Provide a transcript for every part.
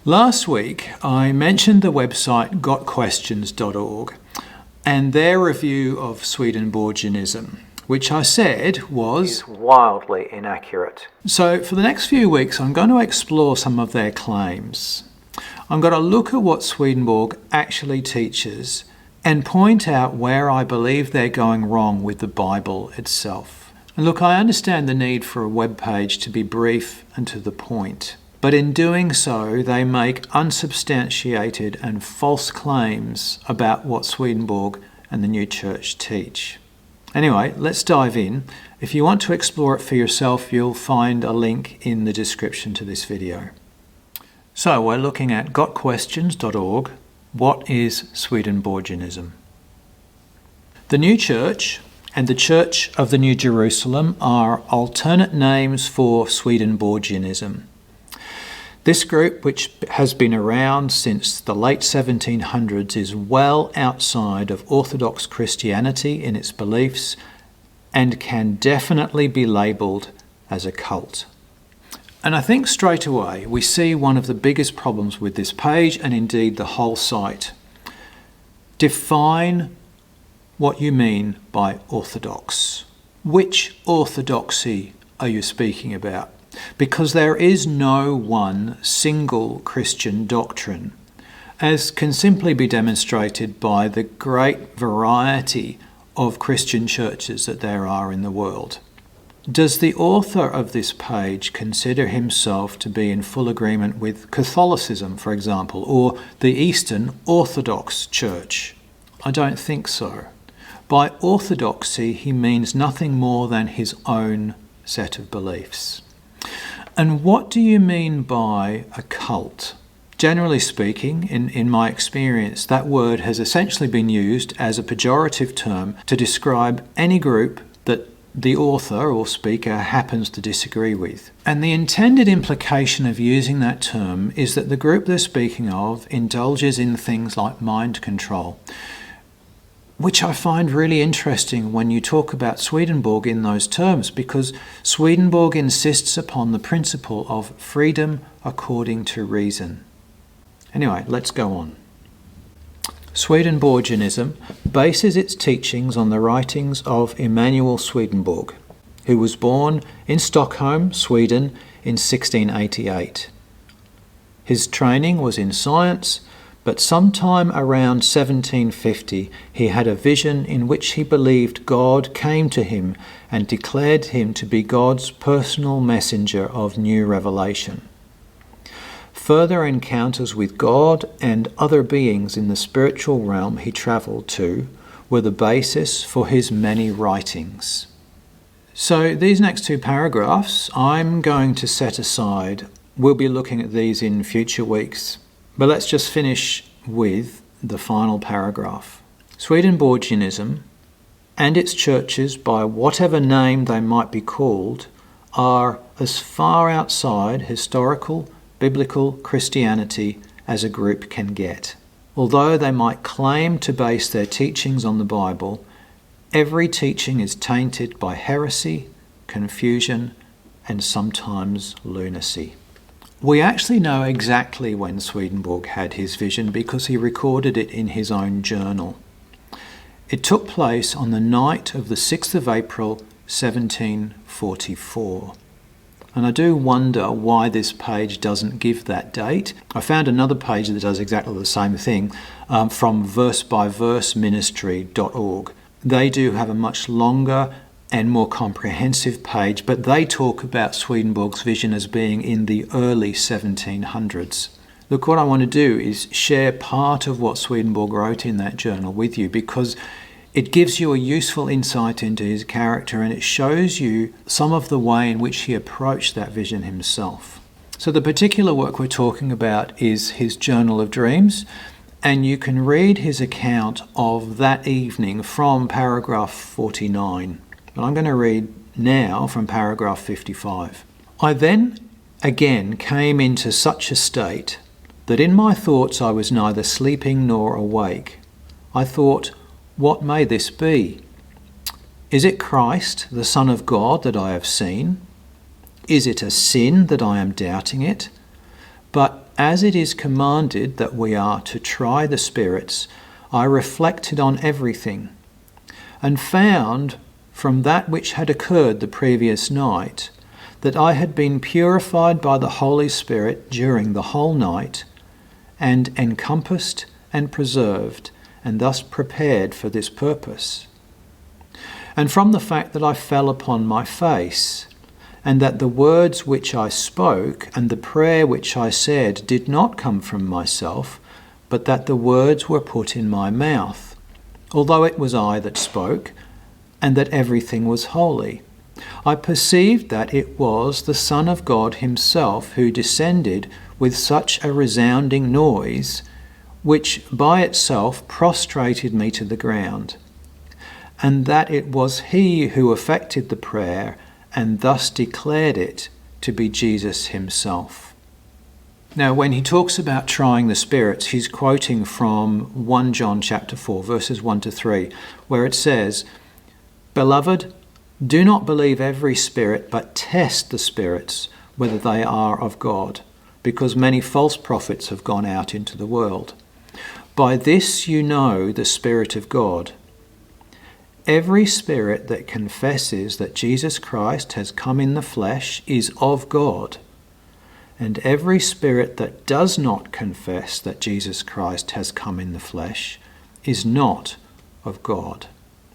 Last week, I mentioned the website gotquestions.org and their review of Swedenborgianism, which I said was wildly inaccurate. So for the next few weeks, I'm going to explore some of their claims. I'm going to look at what Swedenborg actually teaches and point out where I believe they're going wrong with the Bible itself. And look, I understand the need for a web page to be brief and to the point. But in doing so, they make unsubstantiated and false claims about what Swedenborg and the New Church teach. Anyway, let's dive in. If you want to explore it for yourself, you'll find a link in the description to this video. So we're looking at gotquestions.org. What is Swedenborgianism? The New Church and the Church of the New Jerusalem are alternate names for Swedenborgianism. This group, which has been around since the late 1700s, is well outside of Orthodox Christianity in its beliefs and can definitely be labelled as a cult. And I think straight away we see one of the biggest problems with this page and indeed the whole site. Define what you mean by orthodox. Which orthodoxy are you speaking about? Because there is no one single Christian doctrine, as can simply be demonstrated by the great variety of Christian churches that there are in the world. Does the author of this page consider himself to be in full agreement with Catholicism, for example, or the Eastern Orthodox Church? I don't think so. By orthodoxy, he means nothing more than his own set of beliefs. And what do you mean by a cult? Generally speaking, in my experience, that word has essentially been used as a pejorative term to describe any group that the author or speaker happens to disagree with. And the intended implication of using that term is that the group they're speaking of indulges in things like mind control, which I find really interesting when you talk about Swedenborg in those terms, because Swedenborg insists upon the principle of freedom according to reason. Anyway, let's go on. Swedenborgianism bases its teachings on the writings of Emanuel Swedenborg, who was born in Stockholm, Sweden in 1688. His training was in science, but sometime around 1750 he had a vision in which he believed God came to him and declared him to be God's personal messenger of new revelation. Further encounters with God and other beings in the spiritual realm he travelled to were the basis for his many writings. So these next two paragraphs I'm going to set aside. We'll be looking at these in future weeks. But let's just finish with the final paragraph. Swedenborgianism and its churches, by whatever name they might be called, are as far outside historical, biblical Christianity as a group can get. Although they might claim to base their teachings on the Bible, every teaching is tainted by heresy, confusion, and sometimes lunacy. We actually know exactly when Swedenborg had his vision because he recorded it in his own journal. It took place on the night of the 6th of April, 1744. And I do wonder why this page doesn't give that date. I found another page that does exactly the same thing from versebyverseministry.org. They do have a much longer and more comprehensive page, but they talk about Swedenborg's vision as being in the early 1700s. Look, what I want to do is share part of what Swedenborg wrote in that journal with you, because it gives you a useful insight into his character and it shows you some of the way in which he approached that vision himself. So the particular work we're talking about is his Journal of Dreams, and you can read his account of that evening from paragraph 49. But I'm going to read now from paragraph 55. I then again came into such a state that in my thoughts I was neither sleeping nor awake. I thought, what may this be? Is it Christ, the Son of God, that I have seen? Is it a sin that I am doubting it? But as it is commanded that we are to try the spirits, I reflected on everything, and found from that which had occurred the previous night that I had been purified by the Holy Spirit during the whole night, and encompassed and preserved, and thus prepared for this purpose. And from the fact that I fell upon my face, and that the words which I spoke and the prayer which I said did not come from myself, but that the words were put in my mouth, although it was I that spoke, and that everything was holy, I perceived that it was the Son of God himself who descended with such a resounding noise, which by itself prostrated me to the ground, and that it was he who effected the prayer and thus declared it to be Jesus himself. Now, when he talks about trying the spirits, he's quoting from 1 John chapter 4, verses 1 to 3, where it says, "Beloved, do not believe every spirit, but test the spirits, whether they are of God, because many false prophets have gone out into the world. By this you know the Spirit of God. Every spirit that confesses that Jesus Christ has come in the flesh is of God, and every spirit that does not confess that Jesus Christ has come in the flesh is not of God."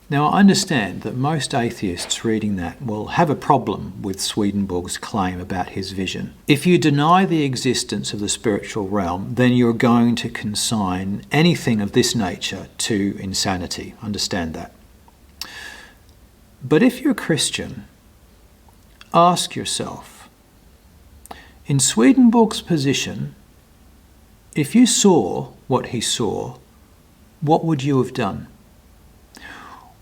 Now, I understand that most atheists reading that will have a problem with Swedenborg's claim about his vision. If you deny the existence of the spiritual realm, then you're going to consign anything of this nature to insanity. Understand that. But if you're a Christian, ask yourself, in Swedenborg's position, if you saw what he saw, what would you have done?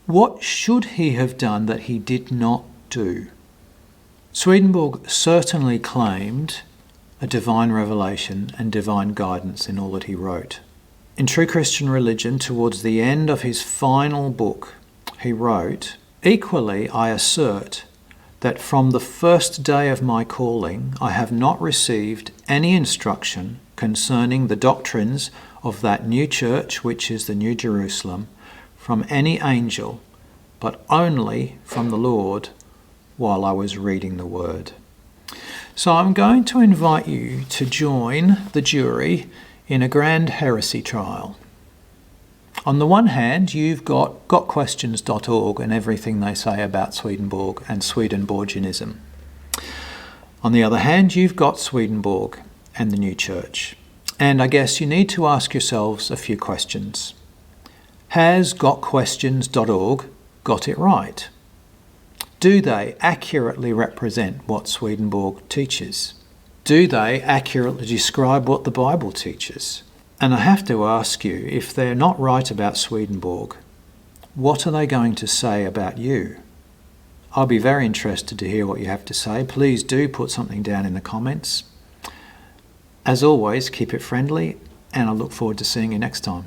What should he have done that he did not do? Swedenborg certainly claimed a divine revelation and divine guidance in all that he wrote. In True Christian Religion, towards the end of his final book, he wrote, "Equally, I assert that from the first day of my calling, I have not received any instruction concerning the doctrines of that new church, which is the New Jerusalem, from any angel, but only from the Lord while I was reading the word." So I'm going to invite you to join the jury in a grand heresy trial. On the one hand, you've got gotquestions.org and everything they say about Swedenborg and Swedenborgianism. On the other hand, you've got Swedenborg and the new church. And I guess you need to ask yourselves a few questions. Has gotquestions.org got it right? Do they accurately represent what Swedenborg teaches? Do they accurately describe what the Bible teaches? And I have to ask you, if they're not right about Swedenborg, what are they going to say about you? I'll be very interested to hear what you have to say. Please do put something down in the comments. As always, keep it friendly, and I look forward to seeing you next time.